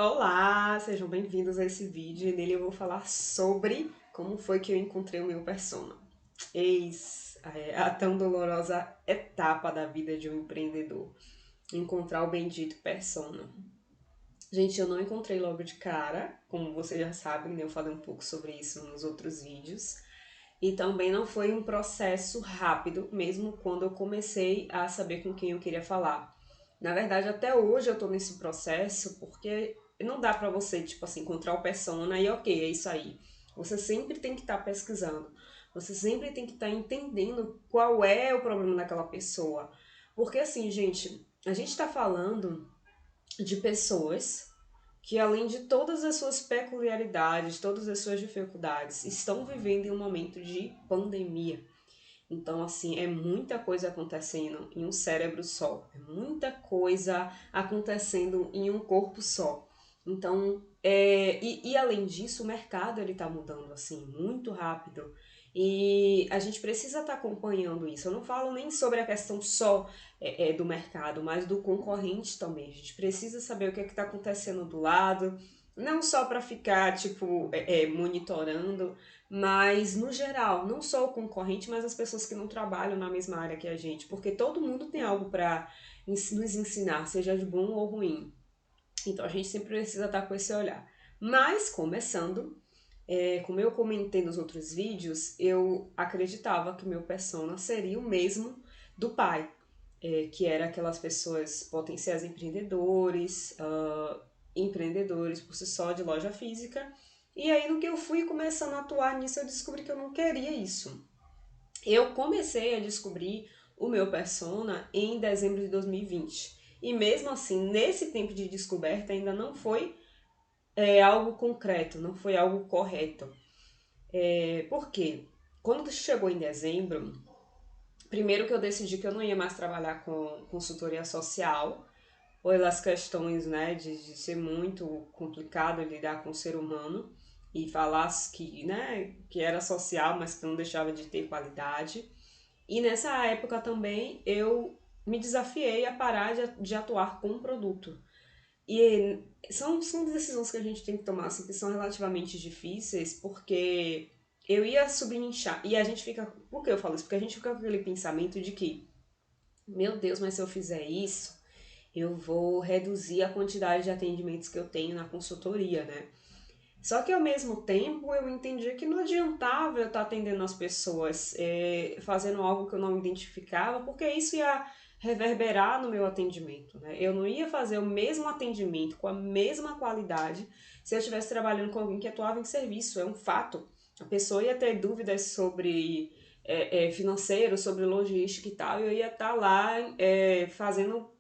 Olá, sejam bem-vindos a esse vídeo e nele eu vou falar sobre como foi que eu encontrei o meu persona. Eis a tão dolorosa etapa da vida de um empreendedor, encontrar o bendito persona. Gente, eu não encontrei logo de cara, como vocês já sabem, né? Eu falei um pouco sobre isso nos outros vídeos. E também não foi um processo rápido, mesmo quando eu comecei a saber com quem eu queria falar. Na verdade, até hoje eu tô nesse processo porque não dá pra você, tipo assim, encontrar o persona e ok, é isso aí. Você sempre tem que estar pesquisando. Você sempre tem que estar entendendo qual é o problema daquela pessoa. Porque assim, gente, a gente tá falando de pessoas que, além de todas as suas peculiaridades, todas as suas dificuldades, estão vivendo em um momento de pandemia. Então, assim, é muita coisa acontecendo em um cérebro só, é muita coisa acontecendo em um corpo só. Então, e além disso, o mercado ele está mudando assim muito rápido e a gente precisa estar acompanhando isso. Eu não falo nem sobre a questão só do mercado, mas do concorrente também. A gente precisa saber o que está acontecendo do lado, não só para ficar tipo monitorando, mas no geral, não só o concorrente, mas as pessoas que não trabalham na mesma área que a gente, porque todo mundo tem algo para nos ensinar, seja de bom ou ruim. Então a gente sempre precisa estar com esse olhar. Mas, começando, como eu comentei nos outros vídeos, eu acreditava que o meu persona seria o mesmo do pai, que era aquelas pessoas potenciais empreendedores, empreendedores por si só de loja física. E aí, no que eu fui começando a atuar nisso, eu descobri que eu não queria isso. Eu comecei a descobrir o meu persona em dezembro de 2020. E mesmo assim, nesse tempo de descoberta, ainda não foi algo concreto, não foi algo correto. Por quê? Quando chegou em dezembro, primeiro que eu decidi que eu não ia mais trabalhar com consultoria social, pelas questões né, de ser muito complicado lidar com o ser humano e falar que era social, mas que não deixava de ter qualidade. E nessa época também eu me desafiei a parar de atuar com um produto. E são decisões que a gente tem que tomar, assim, que são relativamente difíceis, porque eu ia subnichar. E a gente fica. Por que eu falo isso? Porque a gente fica com aquele pensamento de que, meu Deus, mas se eu fizer isso, eu vou reduzir a quantidade de atendimentos que eu tenho na consultoria, né? Só que ao mesmo tempo eu entendi que não adiantava eu estar atendendo as pessoas fazendo algo que eu não identificava, porque isso ia reverberar no meu atendimento, né? Eu não ia fazer o mesmo atendimento com a mesma qualidade se eu estivesse trabalhando com alguém que atuava em serviço, é um fato. A pessoa ia ter dúvidas sobre financeiro, sobre logística e tal, e eu ia estar lá fazendo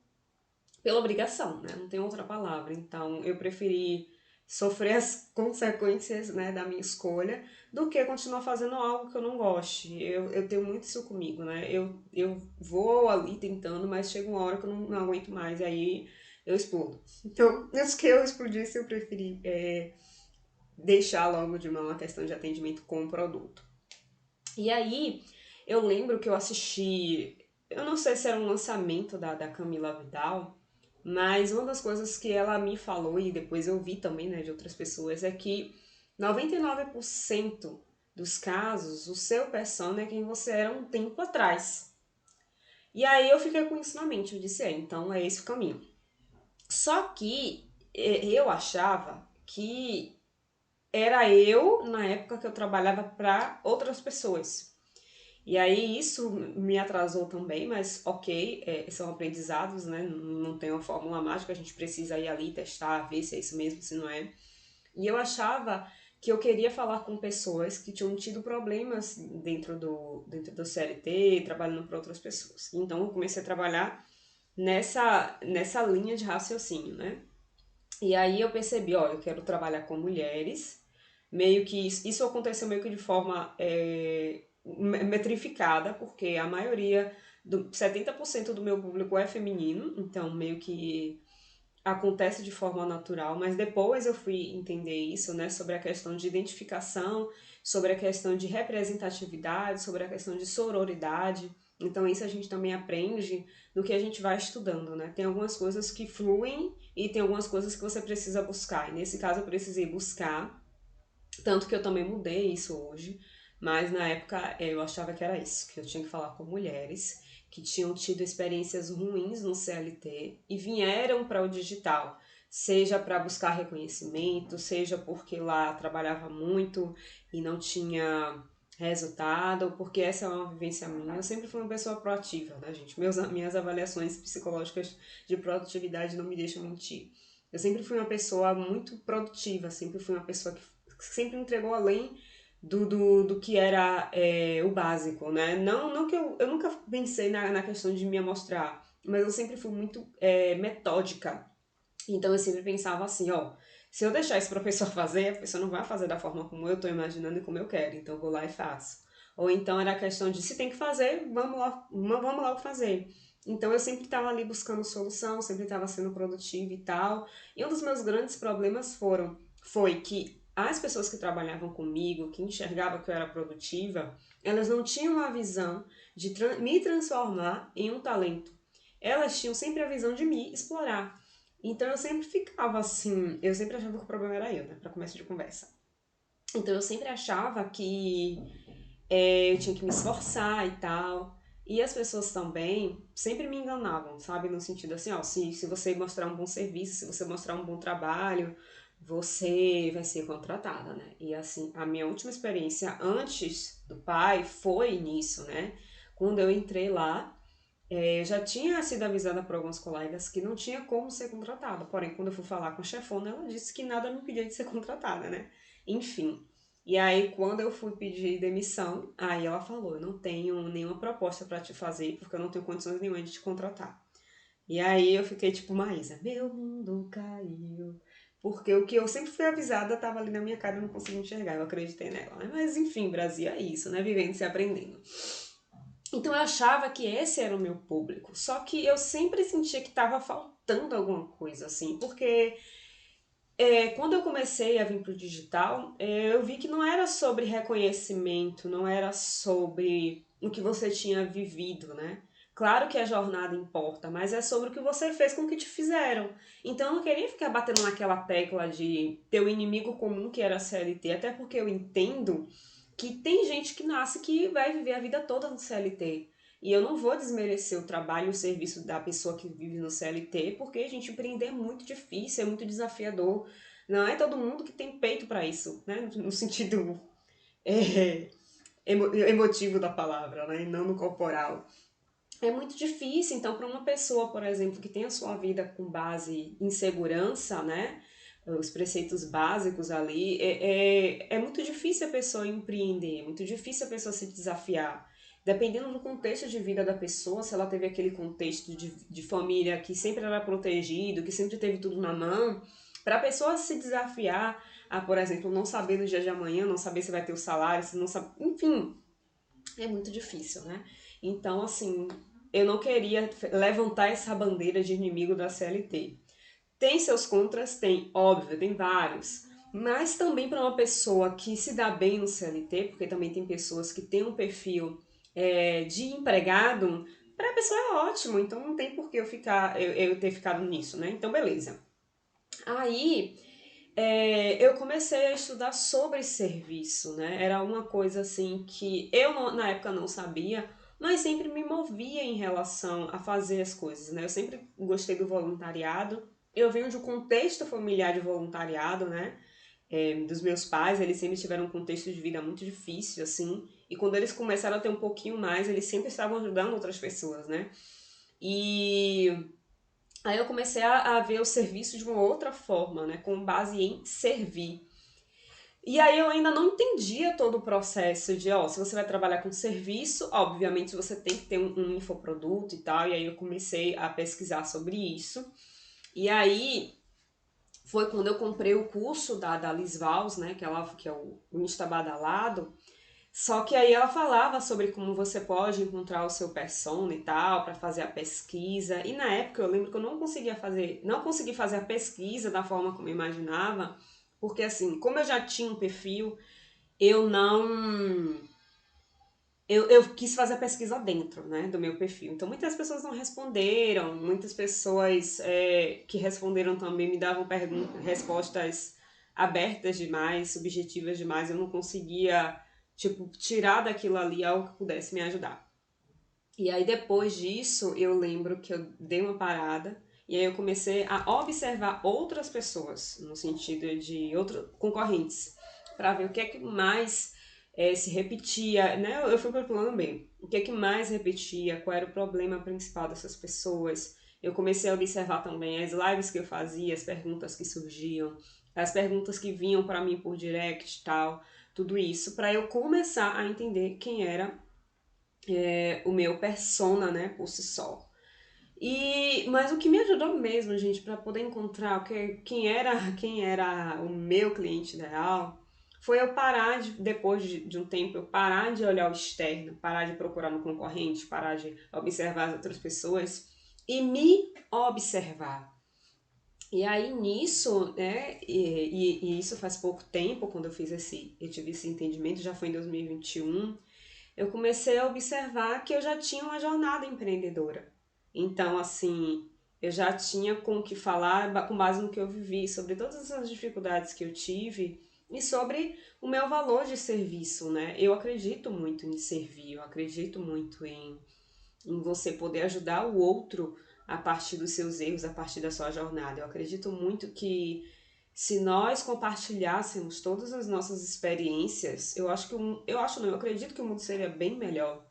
pela obrigação, né? Não tem outra palavra. Então, eu preferi sofrer as consequências né, da minha escolha do que continuar fazendo algo que eu não goste. Eu tenho muito isso comigo, né? Eu vou ali tentando, mas chega uma hora que eu não aguento mais, e aí eu explodo. Então, antes que eu explodisse, eu preferi deixar logo de mão a questão de atendimento com o produto. E aí, eu lembro que eu assisti, eu não sei se era um lançamento da Camila Vidal, mas uma das coisas que ela me falou, e depois eu vi também né, de outras pessoas, é que 99% dos casos, o seu persona é quem você era um tempo atrás. E aí eu fiquei com isso na mente, eu disse, então é esse o caminho. Só que eu achava que era eu na época que eu trabalhava para outras pessoas. E aí isso me atrasou também, mas ok, são aprendizados, né? Não tem uma fórmula mágica, a gente precisa ir ali testar, ver se é isso mesmo, se não é. E eu achava que eu queria falar com pessoas que tinham tido problemas dentro do CLT, trabalhando para outras pessoas. Então eu comecei a trabalhar nessa linha de raciocínio, né? E aí eu percebi, ó, eu quero trabalhar com mulheres, meio que isso aconteceu meio que de forma metrificada, porque a maioria, 70% do meu público é feminino, então meio que acontece de forma natural, mas depois eu fui entender isso, né, sobre a questão de identificação, sobre a questão de representatividade, sobre a questão de sororidade. Então isso a gente também aprende no que a gente vai estudando, né? Tem algumas coisas que fluem e tem algumas coisas que você precisa buscar. E nesse caso eu precisei buscar, tanto que eu também mudei isso hoje, mas na época eu achava que era isso, que eu tinha que falar com mulheres que tinham tido experiências ruins no CLT e vieram para o digital, seja para buscar reconhecimento, seja porque lá trabalhava muito e não tinha resultado, ou porque essa é uma vivência minha. Eu sempre fui uma pessoa proativa, né, gente? Minhas avaliações psicológicas de produtividade não me deixam mentir. Eu sempre fui uma pessoa muito produtiva, sempre fui uma pessoa que sempre entregou além do que era o básico, né? Não que eu nunca pensei na questão de me amostrar, mas eu sempre fui muito metódica. Então eu sempre pensava assim, ó, se eu deixar esse professor fazer, a pessoa não vai fazer da forma como eu estou imaginando e como eu quero, então eu vou lá e faço. Ou então era a questão de se tem que fazer, vamos logo fazer. Então eu sempre estava ali buscando solução, sempre estava sendo produtiva e tal. E um dos meus grandes problemas foi que as pessoas que trabalhavam comigo, que enxergavam que eu era produtiva, elas não tinham a visão de me transformar em um talento. Elas tinham sempre a visão de me explorar. Então eu sempre ficava assim, eu sempre achava que o problema era eu, né, pra começo de conversa. Então eu sempre achava que eu tinha que me esforçar e tal. E as pessoas também sempre me enganavam, sabe? No sentido assim, ó, se você mostrar um bom serviço, se você mostrar um bom trabalho, você vai ser contratada, né? E assim, a minha última experiência antes do pai foi nisso, né? Quando eu entrei lá, eu já tinha sido avisada por alguns colegas que não tinha como ser contratada. Porém, quando eu fui falar com a chefona, ela disse que nada me impedia de ser contratada, né? Enfim. E aí, quando eu fui pedir demissão, aí ela falou: eu não tenho nenhuma proposta para te fazer, porque eu não tenho condições nenhuma de te contratar. E aí eu fiquei tipo, Maísa, meu mundo caiu. Porque o que eu sempre fui avisada estava ali na minha cara e eu não conseguia enxergar, eu acreditei nela, né? Mas enfim, Brasil é isso, né? Vivendo e aprendendo. Então eu achava que esse era o meu público. Só que eu sempre sentia que estava faltando alguma coisa, assim, porque quando eu comecei a vir para o digital, eu vi que não era sobre reconhecimento, não era sobre o que você tinha vivido, né? Claro que a jornada importa, mas é sobre o que você fez com o que te fizeram. Então eu não queria ficar batendo naquela tecla de ter o inimigo comum que era a CLT, até porque eu entendo que tem gente que nasce que vai viver a vida toda no CLT. E eu não vou desmerecer o trabalho e o serviço da pessoa que vive no CLT, porque a gente empreender é muito difícil, é muito desafiador. Não é todo mundo que tem peito para isso, né? No sentido é, emotivo da palavra, né? E não no corporal. É muito difícil, então, para uma pessoa, por exemplo, que tem a sua vida com base em segurança, né? Os preceitos básicos ali, é muito difícil a pessoa empreender, é muito difícil a pessoa se desafiar. Dependendo do contexto de vida da pessoa, se ela teve aquele contexto de família que sempre era protegido, que sempre teve tudo na mão, para a pessoa se desafiar a, por exemplo, não saber no dia de amanhã, não saber se vai ter o salário, se não sabe, enfim, é muito difícil, né? Então, assim, eu não queria levantar essa bandeira de inimigo da CLT. Tem seus contras? Tem, óbvio, tem vários. Mas também para uma pessoa que se dá bem no CLT, porque também tem pessoas que têm um perfil de empregado, para a pessoa é ótimo, então não tem por que eu ter ficado nisso, né? Então, beleza. Aí eu comecei a estudar sobre serviço, né? Era uma coisa assim que eu na época não sabia, mas sempre me movia em relação a fazer as coisas, né? Eu sempre gostei do voluntariado. Eu venho de um contexto familiar de voluntariado, né? Dos meus pais, eles sempre tiveram um contexto de vida muito difícil, assim. E quando eles começaram a ter um pouquinho mais, eles sempre estavam ajudando outras pessoas, né? E aí eu comecei a ver o serviço de uma outra forma, né? Com base em servir. E aí eu ainda não entendia todo o processo de, ó, se você vai trabalhar com serviço, obviamente você tem que ter um infoproduto e tal, e aí eu comecei a pesquisar sobre isso. E aí foi quando eu comprei o curso da Liz Valls, né, que é o Insta Badalado, só que aí ela falava sobre como você pode encontrar o seu persona e tal, para fazer a pesquisa. E na época eu lembro que eu não consegui fazer a pesquisa da forma como eu imaginava, porque assim, como eu já tinha um perfil, eu não eu quis fazer a pesquisa dentro, né, do meu perfil. Então, muitas pessoas não responderam, muitas pessoas que responderam também me davam respostas abertas demais, subjetivas demais. Eu não conseguia, tipo, tirar daquilo ali algo que pudesse me ajudar. E aí, depois disso, eu lembro que eu dei uma parada e aí eu comecei a observar outras pessoas, no sentido de outros concorrentes, para ver o que é que mais se repetia, né? Eu fui calculando bem. O que é que mais repetia, qual era o problema principal dessas pessoas. Eu comecei a observar também as lives que eu fazia, as perguntas que surgiam, as perguntas que vinham para mim por direct e tal, tudo isso, para eu começar a entender quem era o meu persona, né, por si só. Mas o que me ajudou mesmo, gente, para poder encontrar quem era o meu cliente ideal, foi eu parar depois de um tempo, eu parar de olhar o externo, parar de procurar no concorrente, parar de observar as outras pessoas e me observar. E aí nisso, né, e isso faz pouco tempo, quando eu tive esse entendimento, já foi em 2021, eu comecei a observar que eu já tinha uma jornada empreendedora. Então, assim, eu já tinha com o que falar com base no que eu vivi, sobre todas as dificuldades que eu tive e sobre o meu valor de serviço, né? Eu acredito muito em servir, eu acredito muito em você poder ajudar o outro a partir dos seus erros, a partir da sua jornada. Eu acredito muito que se nós compartilhássemos todas as nossas experiências, eu acredito que o mundo seria bem melhor.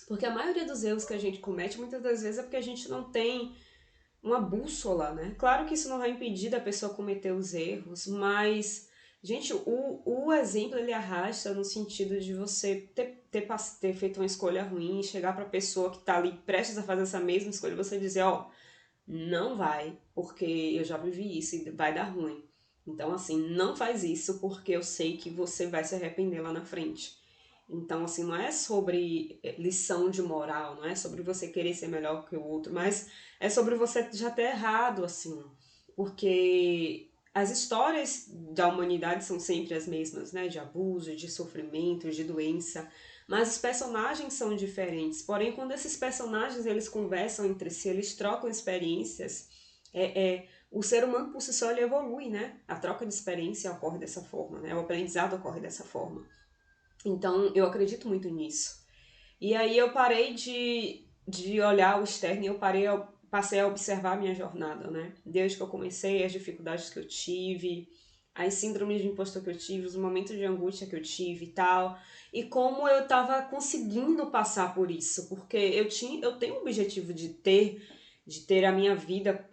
Porque a maioria dos erros que a gente comete, muitas das vezes, é porque a gente não tem uma bússola, né? Claro que isso não vai impedir da pessoa cometer os erros, mas, gente, o exemplo ele arrasta no sentido de você ter feito uma escolha ruim, chegar para a pessoa que está ali prestes a fazer essa mesma escolha e você dizer, ó, não vai, porque eu já vivi isso e vai dar ruim. Então, assim, não faz isso porque eu sei que você vai se arrepender lá na frente. Então, assim, não é sobre lição de moral, não é sobre você querer ser melhor que o outro, mas é sobre você já ter errado, assim. Porque as histórias da humanidade são sempre as mesmas, né? De abuso, de sofrimento, de doença. Mas os personagens são diferentes. Porém, quando esses personagens eles conversam entre si, eles trocam experiências, o ser humano por si só ele evolui, né? A troca de experiência ocorre dessa forma, né? O aprendizado ocorre dessa forma. Então, eu acredito muito nisso. E aí eu parei de olhar o externo e passei a observar a minha jornada, né? Desde que eu comecei, as dificuldades que eu tive, as síndromes de impostor que eu tive, os momentos de angústia que eu tive e tal. E como eu tava conseguindo passar por isso, porque eu tenho o objetivo de ter a minha vida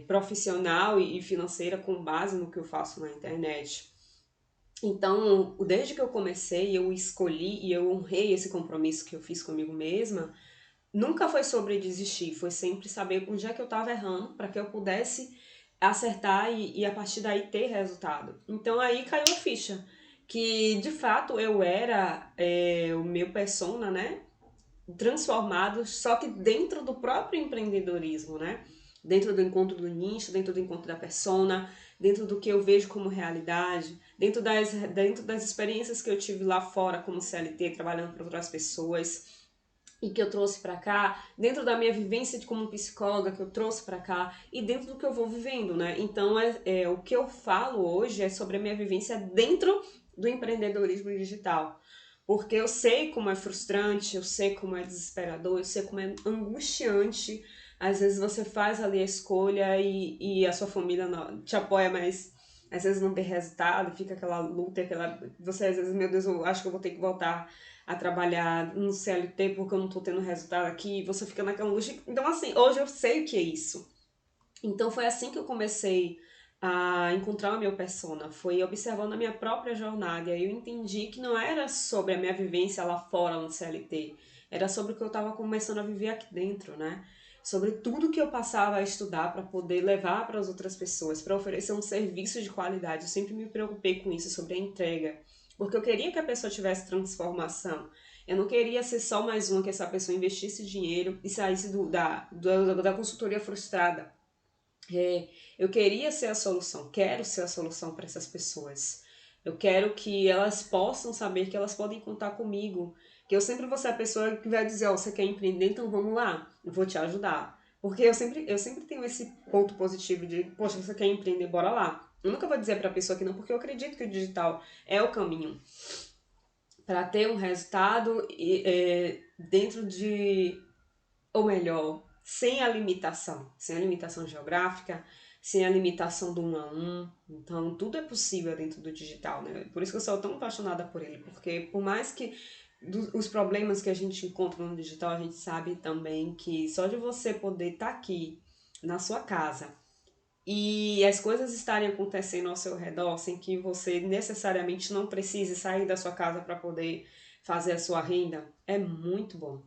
profissional e financeira com base no que eu faço na internet. Então, desde que eu comecei, eu escolhi e eu honrei esse compromisso que eu fiz comigo mesma. Nunca foi sobre desistir, foi sempre saber onde é que eu estava errando para que eu pudesse acertar e a partir daí ter resultado. Então aí caiu a ficha que de fato eu era o meu persona, né? Transformado, só que dentro do próprio empreendedorismo, né? Dentro do encontro do nicho, dentro do encontro da persona, dentro do que eu vejo como realidade, dentro das experiências que eu tive lá fora como CLT, trabalhando para outras pessoas e que eu trouxe para cá, dentro da minha vivência como psicóloga que eu trouxe para cá e dentro do que eu vou vivendo, né? Então o que eu falo hoje é sobre a minha vivência dentro do empreendedorismo digital. Porque eu sei como é frustrante, eu sei como é desesperador, eu sei como é angustiante. Às vezes você faz ali a escolha e a sua família não, te apoia, mas às vezes não tem resultado, fica aquela luta, você às vezes, meu Deus, eu acho que eu vou ter que voltar a trabalhar no CLT porque eu não tô tendo resultado aqui, você fica naquela angústia. Então, assim, hoje eu sei o que é isso. Então, foi assim que eu comecei a encontrar o meu persona, foi observando a minha própria jornada, e aí eu entendi que não era sobre a minha vivência lá fora no CLT, era sobre o que eu estava começando a viver aqui dentro, né? Sobre tudo que eu passava a estudar para poder levar para as outras pessoas, para oferecer um serviço de qualidade. Eu sempre me preocupei com isso, sobre a entrega, porque eu queria que a pessoa tivesse transformação. Eu não queria ser só mais uma que essa pessoa investisse dinheiro e saísse da consultoria frustrada. Eu queria ser a solução, quero ser a solução para essas pessoas. Eu quero que elas possam saber que elas podem contar comigo, Que eu sempre vou ser a pessoa que vai dizer, ó, você quer empreender, então vamos lá, eu vou te ajudar. Porque eu sempre tenho esse ponto positivo de, poxa, você quer empreender, bora lá. Eu nunca vou dizer pra pessoa que não, porque eu acredito que o digital é o caminho para ter um resultado dentro de, ou melhor, sem a limitação geográfica, sem a limitação do 1 a 1. Então, tudo é possível dentro do digital, né? Por isso que eu sou tão apaixonada por ele, porque por mais que os problemas que a gente encontra no digital, a gente sabe também que só de você poder estar aqui na sua casa e as coisas estarem acontecendo ao seu redor sem que você necessariamente não precise sair da sua casa para poder fazer a sua renda, é muito bom.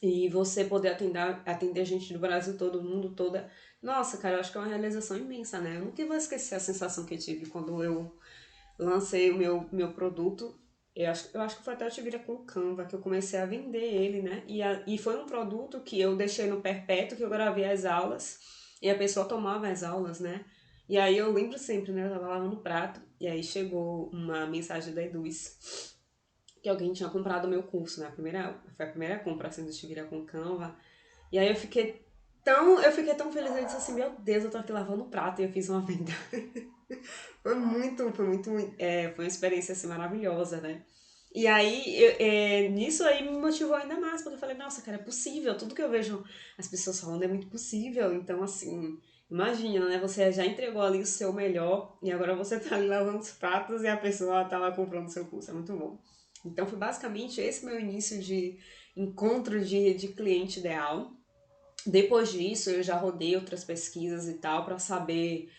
E você poder atender gente do Brasil todo, do mundo todo. Nossa, cara, eu acho que é uma realização imensa, né? Eu nunca vou esquecer a sensação que eu tive quando eu lancei o meu produto. Eu acho que foi até o Te Vira com o Canva que eu comecei a vender ele, né? E foi um produto que eu deixei no perpétuo, que eu gravei as aulas, e a pessoa tomava as aulas, né? E aí eu lembro sempre, né? Eu tava lavando o prato, e aí chegou uma mensagem da Eduz, que alguém tinha comprado o meu curso, né? Foi a primeira compra assim do Te Vira com Canva. E aí eu fiquei tão feliz, eu disse assim, meu Deus, eu tô aqui lavando o prato e eu fiz uma venda. Foi uma experiência assim maravilhosa, né? E aí, nisso aí me motivou ainda mais, porque eu falei, nossa, cara, é possível, tudo que eu vejo as pessoas falando é muito possível, então assim, imagina, né, você já entregou ali o seu melhor, e agora você tá ali lavando os pratos e a pessoa tá lá comprando o seu curso, é muito bom. Então foi basicamente esse meu início de encontro de cliente ideal. Depois disso, eu já rodei outras pesquisas e tal, para saber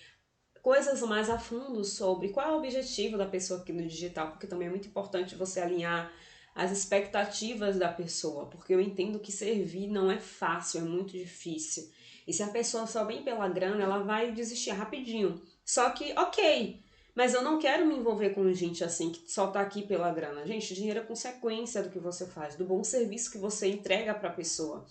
coisas mais a fundo sobre qual é o objetivo da pessoa aqui no digital, porque também é muito importante você alinhar as expectativas da pessoa, porque eu entendo que servir não é fácil, é muito difícil. E se a pessoa só vem pela grana, ela vai desistir rapidinho. Só que, ok, mas eu não quero me envolver com gente assim que só tá aqui pela grana. Gente, dinheiro é consequência do que você faz, do bom serviço que você entrega para a pessoa.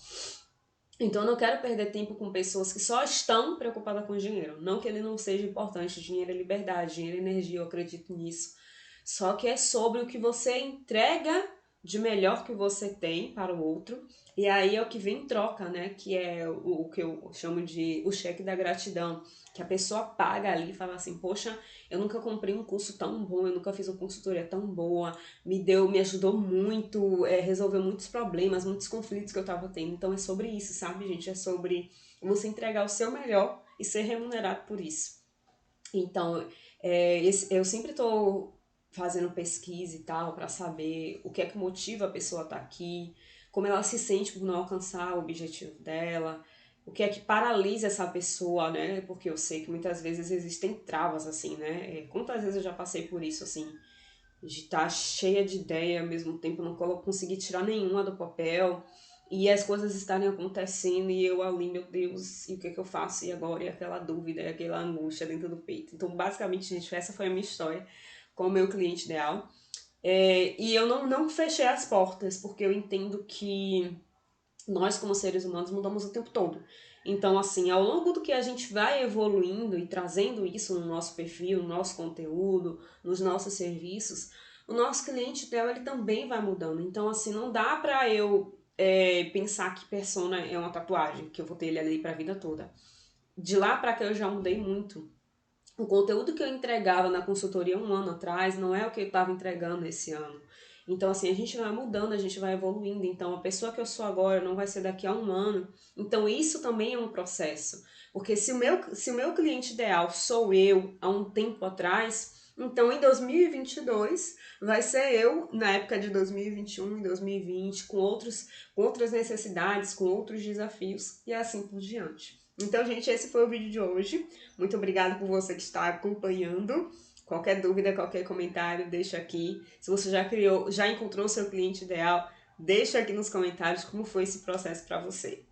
Então eu não quero perder tempo com pessoas que só estão preocupadas com dinheiro. Não que ele não seja importante, dinheiro é liberdade, dinheiro é energia, eu acredito nisso. Só que é sobre o que você entrega de melhor que você tem para o outro. E aí é o que vem em troca, né? Que é o que eu chamo de o cheque da gratidão. Que a pessoa paga ali e fala assim, poxa, eu nunca comprei um curso tão bom, eu nunca fiz uma consultoria tão boa, me ajudou muito, resolveu muitos problemas, muitos conflitos que eu tava tendo. Então é sobre isso, sabe, gente? É sobre você entregar o seu melhor e ser remunerado por isso. Então, eu sempre tô fazendo pesquisa e tal para saber o que é que motiva a pessoa a estar aqui, como ela se sente por não alcançar o objetivo dela, o que é que paralisa essa pessoa, né? Porque eu sei que muitas vezes existem travas assim, né? Quantas vezes eu já passei por isso assim, de estar cheia de ideia ao mesmo tempo, não conseguir tirar nenhuma do papel e as coisas estarem acontecendo e eu ali, meu Deus, e o que é que eu faço? E agora? E aquela dúvida, e aquela angústia dentro do peito. Então, basicamente, gente, essa foi a minha história com o meu cliente ideal. E eu não fechei as portas, porque eu entendo que nós, como seres humanos, mudamos o tempo todo. Então, assim, ao longo do que a gente vai evoluindo e trazendo isso no nosso perfil, no nosso conteúdo, nos nossos serviços, o nosso cliente ideal ele também vai mudando. Então, assim, não dá pra eu pensar que persona é uma tatuagem, que eu vou ter ele ali pra vida toda. De lá pra cá eu já mudei muito. O conteúdo que eu entregava na consultoria 1 ano atrás não é o que eu estava entregando esse ano. Então, assim, a gente vai mudando, a gente vai evoluindo. Então, a pessoa que eu sou agora não vai ser daqui a 1 ano. Então, isso também é um processo. Porque se o meu cliente ideal sou eu há um tempo atrás, então em 2022 vai ser eu na época de 2021 e 2020, com outras necessidades, com outros desafios e assim por diante. Então, gente, esse foi o vídeo de hoje. Muito obrigada por você que está acompanhando. Qualquer dúvida, qualquer comentário, deixa aqui. Se você já encontrou o seu cliente ideal, deixa aqui nos comentários como foi esse processo para você.